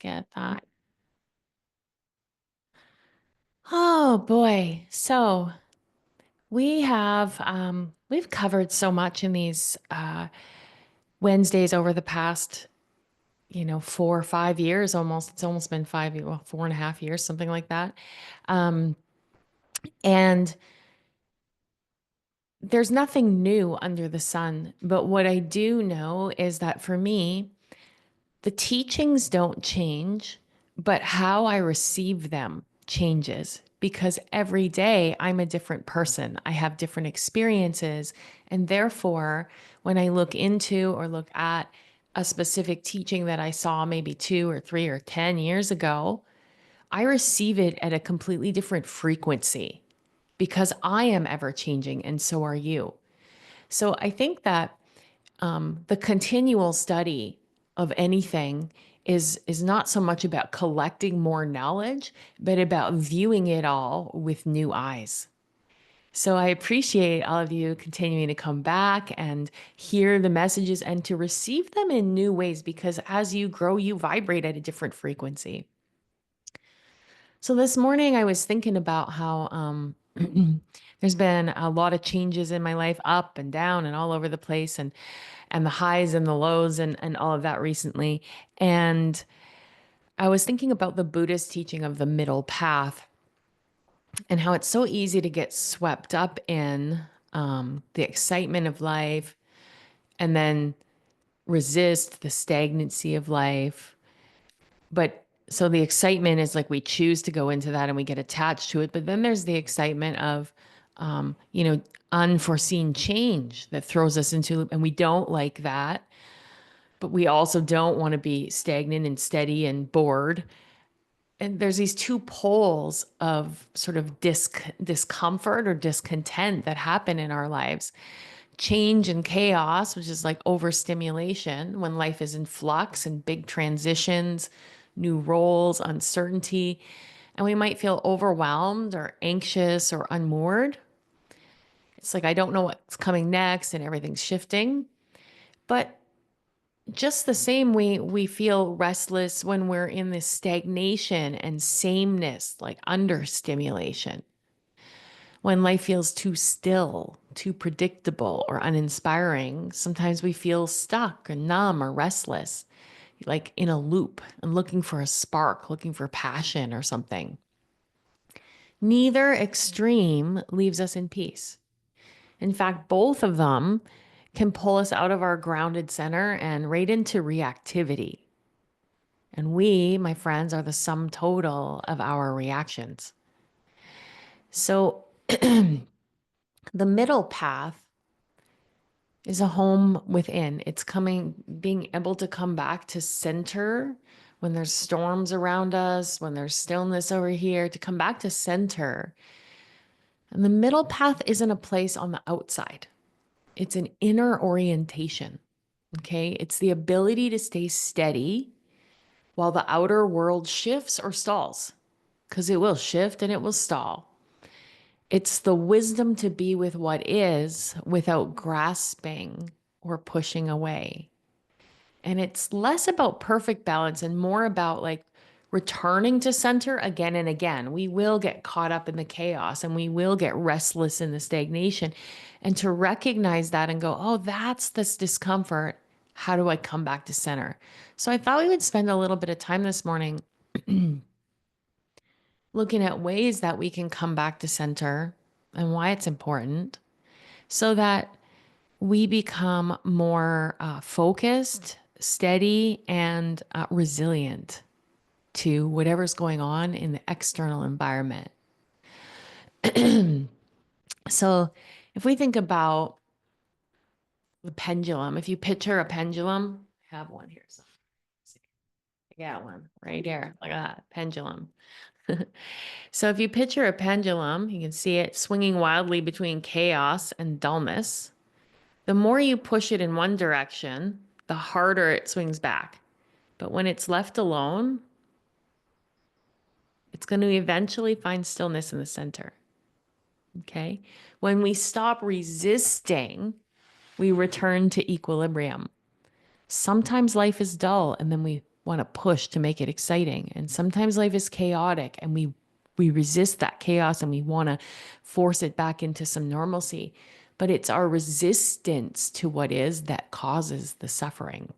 get that. Oh boy. So we've covered so much in these Wednesdays over the past, 4 or 5 years almost. It's almost been 5, well, 4.5 years, something like that. Um, and there's nothing new under the sun. But what I do know is that for me, the teachings don't change, but how I receive them changes because every day I'm a different person. I have different experiences. And therefore, when I look into or look at a specific teaching that I saw maybe 2 or 3 or 10 years ago, I receive it at a completely different frequency because I am ever changing and so are you. So I think that the continual study of anything is not so much about collecting more knowledge, but about viewing it all with new eyes. So I appreciate all of you continuing to come back and hear the messages and to receive them in new ways because as you grow, you vibrate at a different frequency. So this morning I was thinking about how there's been a lot of changes in my life, up and down and all over the place, and the highs and the lows and all of that recently. And I was thinking about the Buddhist teaching of the middle path and how it's so easy to get swept up in the excitement of life and then resist the stagnancy of life. But so the excitement is like we choose to go into that and we get attached to it. But then there's the excitement of, um, you know, unforeseen change that throws us into, and we don't like that. But we also don't want to be stagnant and steady and bored. And there's these two poles of sort of discomfort or discontent that happen in our lives. Change and chaos, which is like overstimulation when life is in flux and big transitions, new roles, uncertainty. And we might feel overwhelmed or anxious or unmoored. It's like, I don't know what's coming next and everything's shifting. But just the same way we feel restless when we're in this stagnation and sameness, like understimulation. When life feels too still, too predictable, or uninspiring, sometimes we feel stuck or numb or restless, like in a loop and looking for a spark, looking for passion or something. Neither extreme leaves us in peace. In fact, both of them can pull us out of our grounded center and right into reactivity. And we, my friends, are the sum total of our reactions. So the middle path is a home within. It's being able to come back to center when there's storms around us, when there's stillness over here, to come back to center. And the middle path isn't a place on the outside. It's an inner orientation. Okay. It's the ability to stay steady while the outer world shifts or stalls, because it will shift and it will stall. It's the wisdom to be with what is without grasping or pushing away. And it's less about perfect balance and more about like returning to center again and again. We will get caught up in the chaos and we will get restless in the stagnation. And to recognize that and go, oh, that's this discomfort. How do I come back to center? So I thought we would spend a little bit of time this morning looking at ways that we can come back to center and why it's important so that we become more focused, steady, and resilient to whatever's going on in the external environment. So, if we think about the pendulum, if you picture a pendulum, I have one here. So I got one right here. Look at that pendulum. So, if you picture a pendulum, you can see it swinging wildly between chaos and dullness. The more you push it in one direction, the harder it swings back. But when it's left alone, it's going to eventually find stillness in the center. Okay. When we stop resisting, we return to equilibrium. Sometimes life is dull and then we want to push to make it exciting. And sometimes life is chaotic and we resist that chaos and we want to force it back into some normalcy. But it's our resistance to what is that causes the suffering.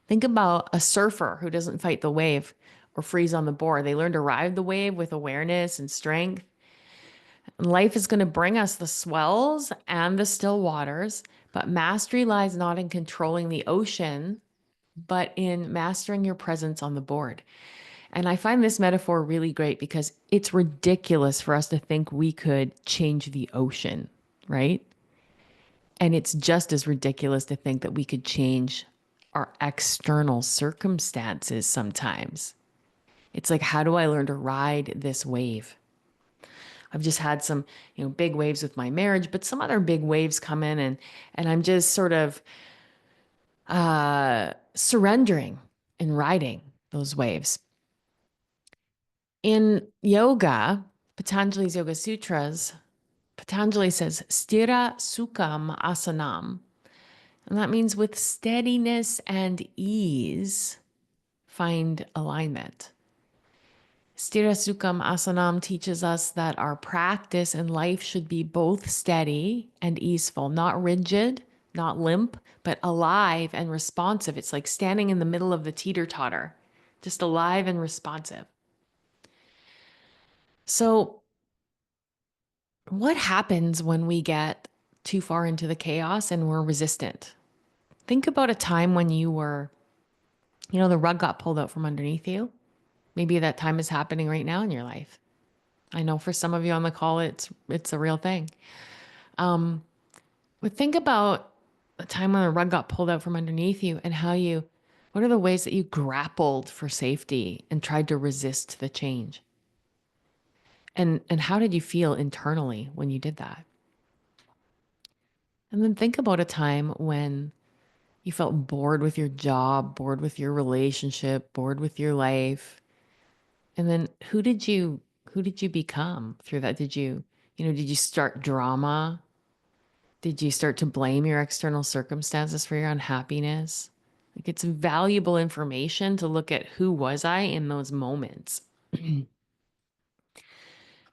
Think about a surfer who doesn't fight the wave or freeze on the board. They learn to ride the wave with awareness and strength. Life is going to bring us the swells and the still waters, but mastery lies not in controlling the ocean, but in mastering your presence on the board. And I find this metaphor really great because it's ridiculous for us to think we could change the ocean, right? And it's just as ridiculous to think that we could change our external circumstances sometimes. It's like, how do I learn to ride this wave? I've just had some, big waves with my marriage, but some other big waves come in and I'm just sort of surrendering and riding those waves. In yoga, Patanjali's Yoga Sutras, Patanjali says, Stira Sukham Asanam. And that means with steadiness and ease, find alignment. Stira Sukham Asanam teaches us that our practice in life should be both steady and easeful, not rigid, not limp, but alive and responsive. It's like standing in the middle of the teeter-totter, just alive and responsive. So, what happens when we get too far into the chaos and we're resistant? Think about a time when you were, the rug got pulled out from underneath you. Maybe that time is happening right now in your life. I know for some of you on the call, it's a real thing. But think about a time when the rug got pulled out from underneath you and what are the ways that you grappled for safety and tried to resist the change? And how did you feel internally when you did that? And then think about a time when you felt bored with your job, bored with your relationship, bored with your life. And then who did you become through that? Did you start drama? Did you start to blame your external circumstances for your unhappiness? Like it's valuable information to look at who was I in those moments.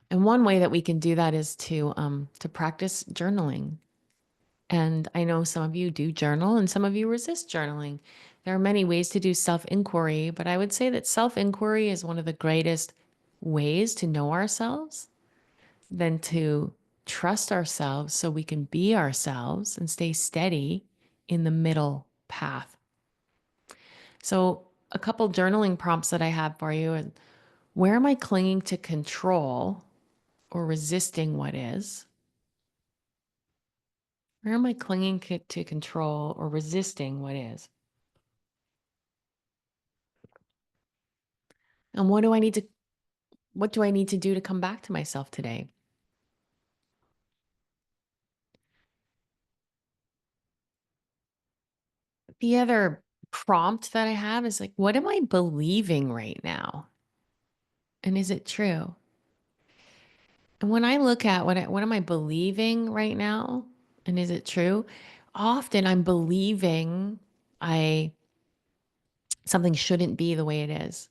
And one way that we can do that is to practice journaling. And I know some of you do journal and some of you resist journaling. There are many ways to do self-inquiry, but I would say that self-inquiry is one of the greatest ways to know ourselves than to trust ourselves so we can be ourselves and stay steady in the middle path. So, a couple journaling prompts that I have for you is where am I clinging to control or resisting what is? Where am I clinging to control or resisting what is? And what do I need to do to come back to myself today? The other prompt that I have is like, what am I believing right now? And is it true? And when I look at what am I believing right now? And is it true? Often I'm believing I something shouldn't be the way it is,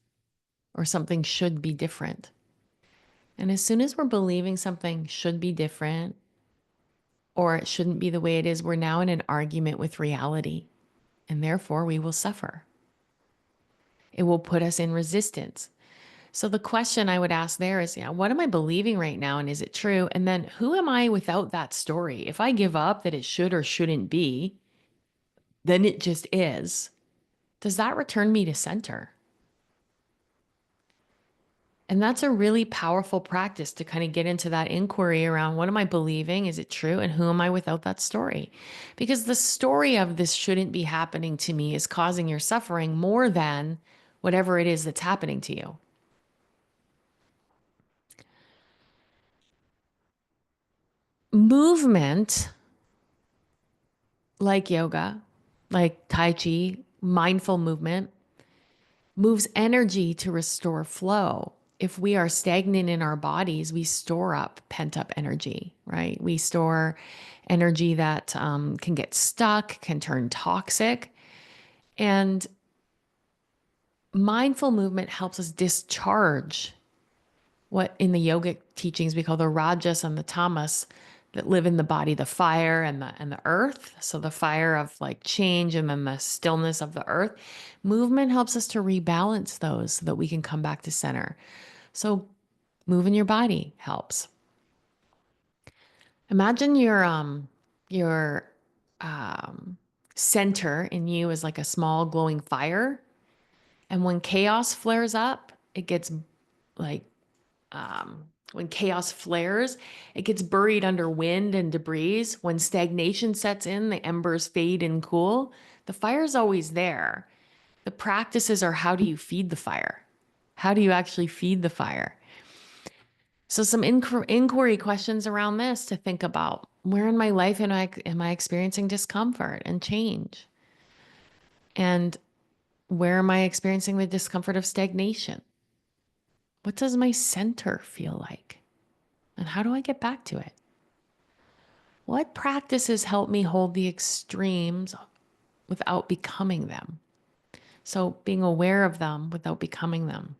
or something should be different. And as soon as we're believing something should be different, or it shouldn't be the way it is, we're now in an argument with reality. And therefore we will suffer. It will put us in resistance. So the question I would ask there is, yeah, what am I believing right now? And is it true? And then who am I without that story? If I give up that it should or shouldn't be, then it just is. Does that return me to center? And that's a really powerful practice to kind of get into that inquiry around what am I believing? Is it true? And who am I without that story? Because the story of this shouldn't be happening to me is causing your suffering more than whatever it is that's happening to you. Movement like yoga, like Tai Chi, mindful movement, moves energy to restore flow. If we are stagnant in our bodies, we store up pent up energy, right? We store energy that can get stuck, can turn toxic. And mindful movement helps us discharge what in the yogic teachings we call the rajas and the tamas that live in the body, the fire and the earth. So the fire of like change and then the stillness of the earth. Movement helps us to rebalance those so that we can come back to center. So moving your body helps. Imagine your um center in you is like a small glowing fire. And when chaos flares up, it gets like when chaos flares, it gets buried under wind and debris. When stagnation sets in, the embers fade and cool. The fire's always there. The practices are how do you feed the fire? How do you actually feed the fire? So some inquiry questions around this to think about. Where in my life am I experiencing discomfort and change? And where am I experiencing the discomfort of stagnation? What does my center feel like? And how do I get back to it? What practices help me hold the extremes without becoming them? So being aware of them without becoming them.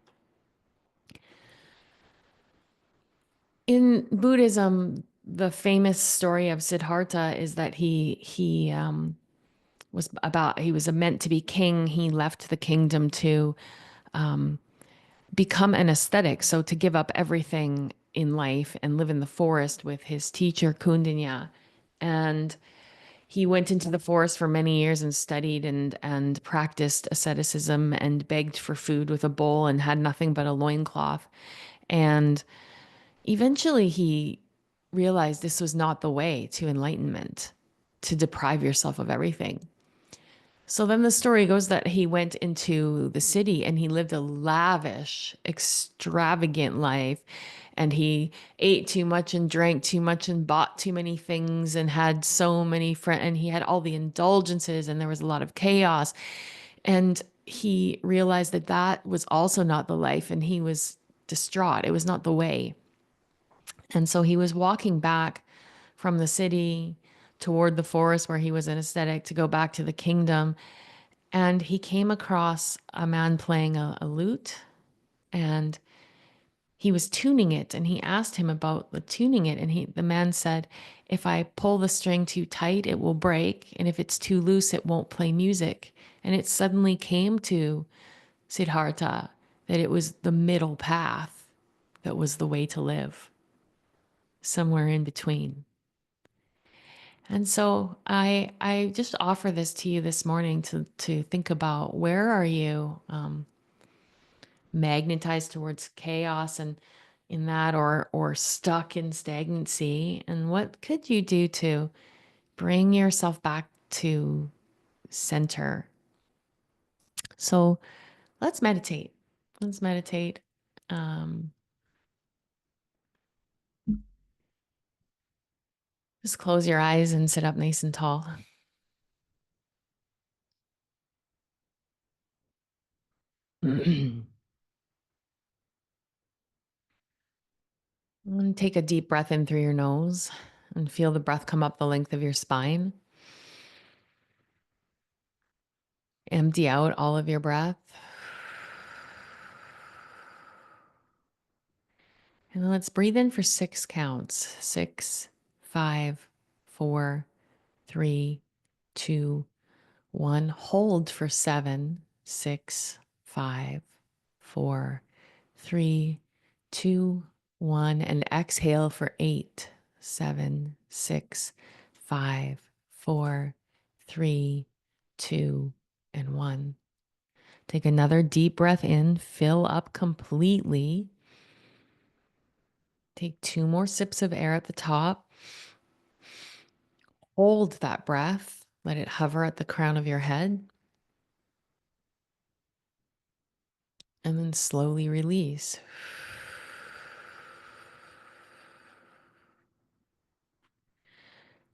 In Buddhism, the famous story of Siddhartha is that he was meant to be king. He left the kingdom to become an ascetic, so to give up everything in life and live in the forest with his teacher Kundanya. And he went into the forest for many years and studied and practiced asceticism and begged for food with a bowl and had nothing but a loincloth. And eventually he realized this was not the way to enlightenment, to deprive yourself of everything. So then the story goes that he went into the city and he lived a lavish, extravagant life. And he ate too much and drank too much and bought too many things and had so many friends. And he had all the indulgences and there was a lot of chaos. And he realized that that was also not the life. And he was distraught. It was not the way. And so he was walking back from the city toward the forest where he was an ascetic to go back to the kingdom. And he came across a man playing a lute and he was tuning it. And he asked him about the tuning it. And the man said, if I pull the string too tight, it will break. And if it's too loose, it won't play music. And it suddenly came to Siddhartha that it was the middle path that was the way to live, somewhere in between. And so I just offer this to you this morning to think about where are you magnetized towards chaos and in that or stuck in stagnancy, and what could you do to bring yourself back to center? So let's meditate. Let's meditate. Um, just close your eyes and sit up nice and tall. And take a deep breath in through your nose and feel the breath come up the length of your spine. Empty out all of your breath. And then let's breathe in for 6 counts. 6, 5, 4, 3, 2, 1. Hold for 7, 6, 5, 4, 3, 2, 1. And exhale for 8, 7, 6, 5, 4, 3, 2, and 1. Take another deep breath in, fill up completely. Take 2 more sips of air at the top. Hold that breath. Let it hover at the crown of your head. And then slowly release.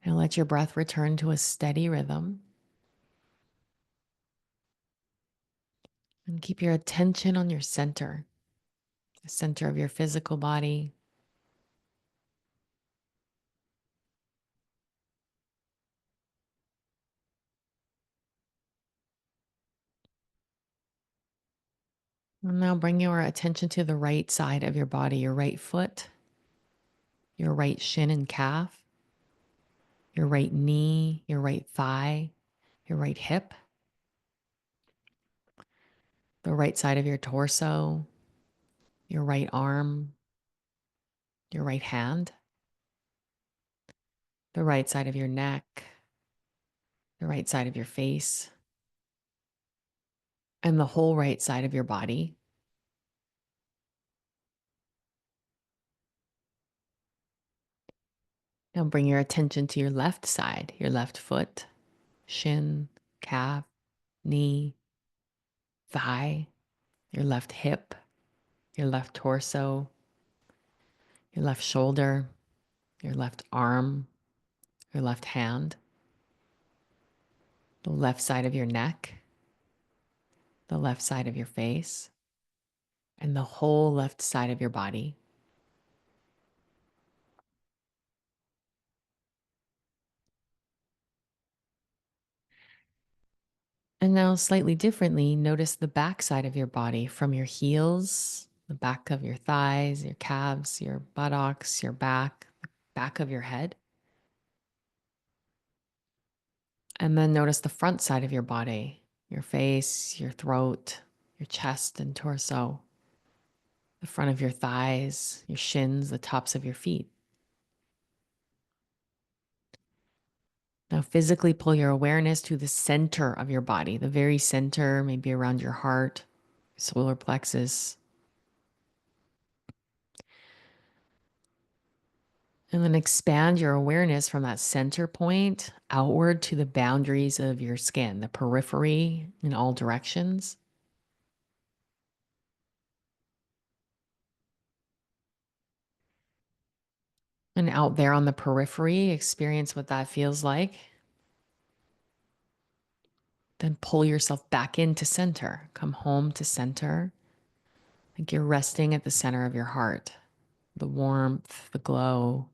And let your breath return to a steady rhythm. And keep your attention on your center, the center of your physical body. And now bring your attention to the right side of your body, your right foot, your right shin and calf, your right knee, your right thigh, your right hip, the right side of your torso, your right arm, your right hand, the right side of your neck, the right side of your face, and the whole right side of your body. Now bring your attention to your left side, your left foot, shin, calf, knee, thigh, your left hip, your left torso, your left shoulder, your left arm, your left hand, the left side of your neck, the left side of your face, and the whole left side of your body. And now, slightly differently, notice the back side of your body from your heels, the back of your thighs, your calves, your buttocks, your back, the back of your head. And then notice the front side of your body, your face, your throat, your chest and torso, the front of your thighs, your shins, the tops of your feet. Now, physically pull your awareness to the center of your body, the very center, maybe around your heart, solar plexus. And then expand your awareness from that center point outward to the boundaries of your skin, the periphery in all directions. And out there on the periphery, experience what that feels like. Then pull yourself back into center. Come home to center. Like you're resting at the center of your heart, the warmth, the glow,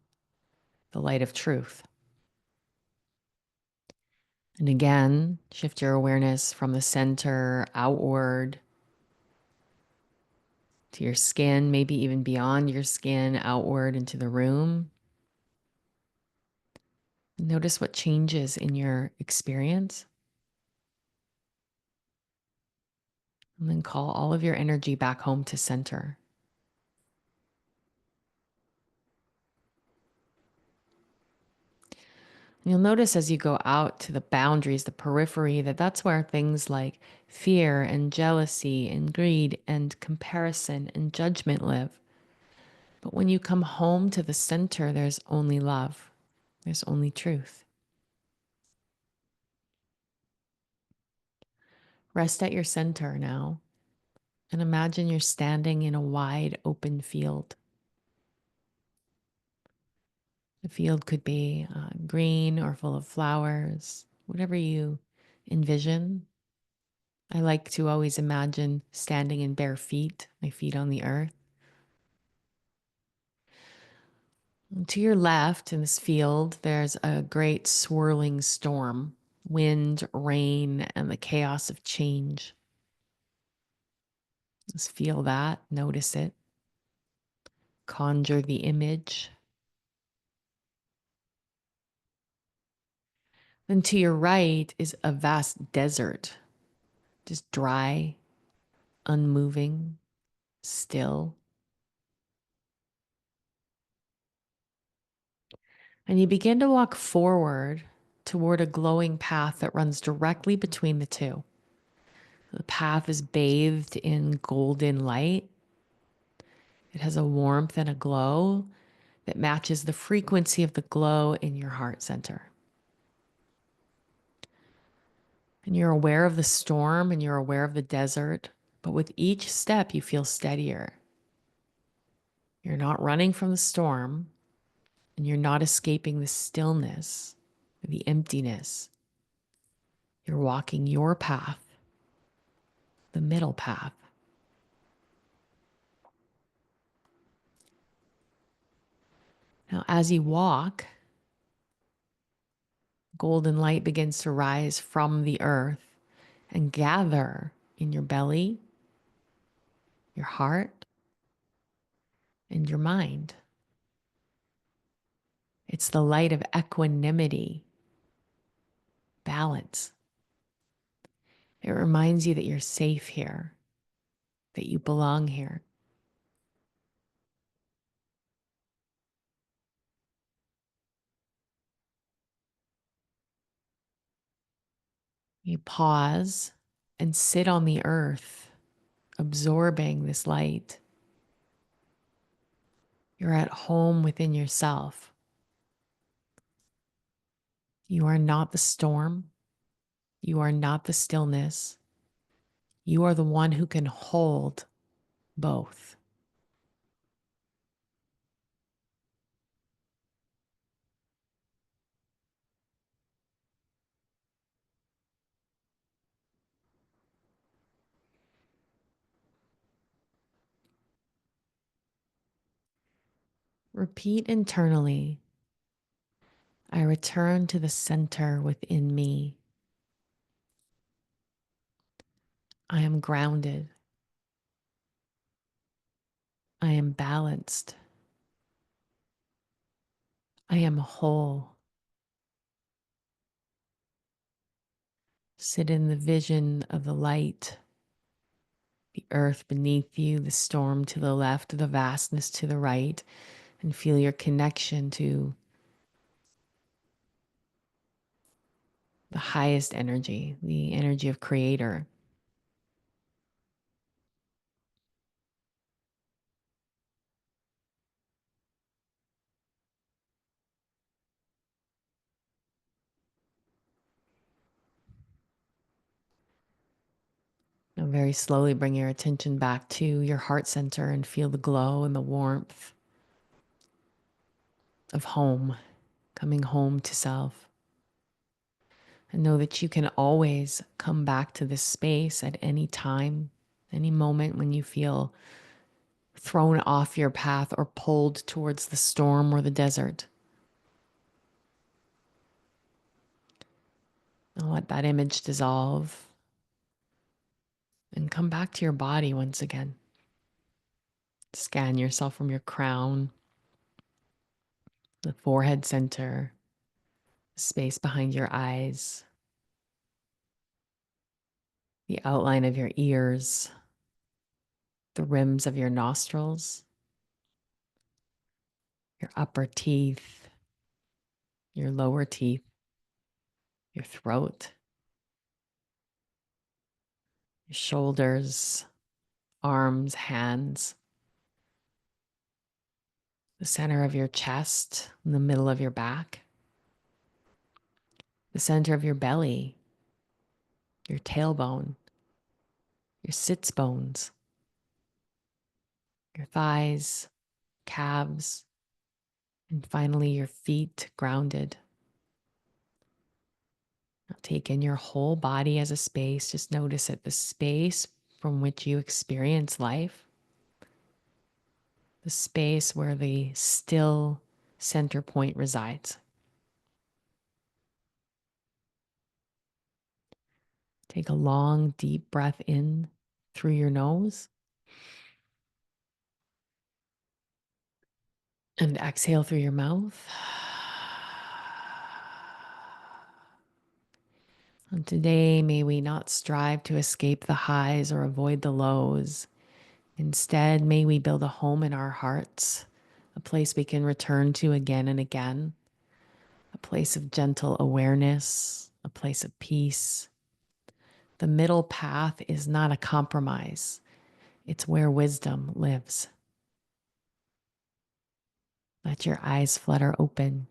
the light of truth. And again, shift your awareness from the center outward to your skin, maybe even beyond your skin, outward into the room. Notice what changes in your experience. And then call all of your energy back home to center. And you'll notice as you go out to the boundaries, the periphery, that's where things like fear and jealousy and greed and comparison and judgment live. But when you come home to the center, there's only love. There's only truth. Rest at your center now and imagine you're standing in a wide open field. The field could be green or full of flowers, whatever you envision. I like to always imagine standing in bare feet, my feet on the earth. And to your left in this field, there's a great swirling storm, wind, rain, and the chaos of change. Just feel that, notice it, conjure the image. Then to your right is a vast desert, just dry, unmoving, still. And you begin to walk forward toward a glowing path that runs directly between the two. The path is bathed in golden light. It has a warmth and a glow that matches the frequency of the glow in your heart center. And you're aware of the storm and you're aware of the desert, but with each step, you feel steadier. You're not running from the storm and you're not escaping the stillness, the emptiness. You're walking your path, the middle path. Now, as you walk, golden light begins to rise from the earth and gather in your belly, heart and your mind. It's the light of equanimity, balance. It reminds you that you're safe here, that you belong here. You pause and sit on the earth, absorbing this light. You're at home within yourself. You are not the storm. You are not the stillness. You are the one who can hold both. Repeat internally, I return to the center within me. I am grounded. I am balanced. I am whole. Sit in the vision of the light, the earth beneath you, the storm to the left, the vastness to the right, and feel your connection to the highest energy, the energy of Creator. Now, very slowly bring your attention back to your heart center and feel the glow and the warmth of home, coming home to self. And know that you can always come back to this space at any time, any moment when you feel thrown off your path or pulled towards the storm or the desert. And let that image dissolve and come back to your body once again. Scan yourself from your crown, the forehead center, the space behind your eyes, the outline of your ears, the rims of your nostrils, your upper teeth, your lower teeth, your throat, your shoulders, arms, hands, the center of your chest, in the middle of your back, the center of your belly, your tailbone, your sits bones, your thighs, calves, and finally your feet grounded. Now take in your whole body as a space. Just notice it, the space from which you experience life, the space where the still center point resides. Take a long, deep breath in through your nose and exhale through your mouth. And today, may we not strive to escape the highs or avoid the lows. Instead, may we build a home in our hearts, a place we can return to again and again, a place of gentle awareness, a place of peace. The middle path is not a compromise. It's where wisdom lives. Let your eyes flutter open.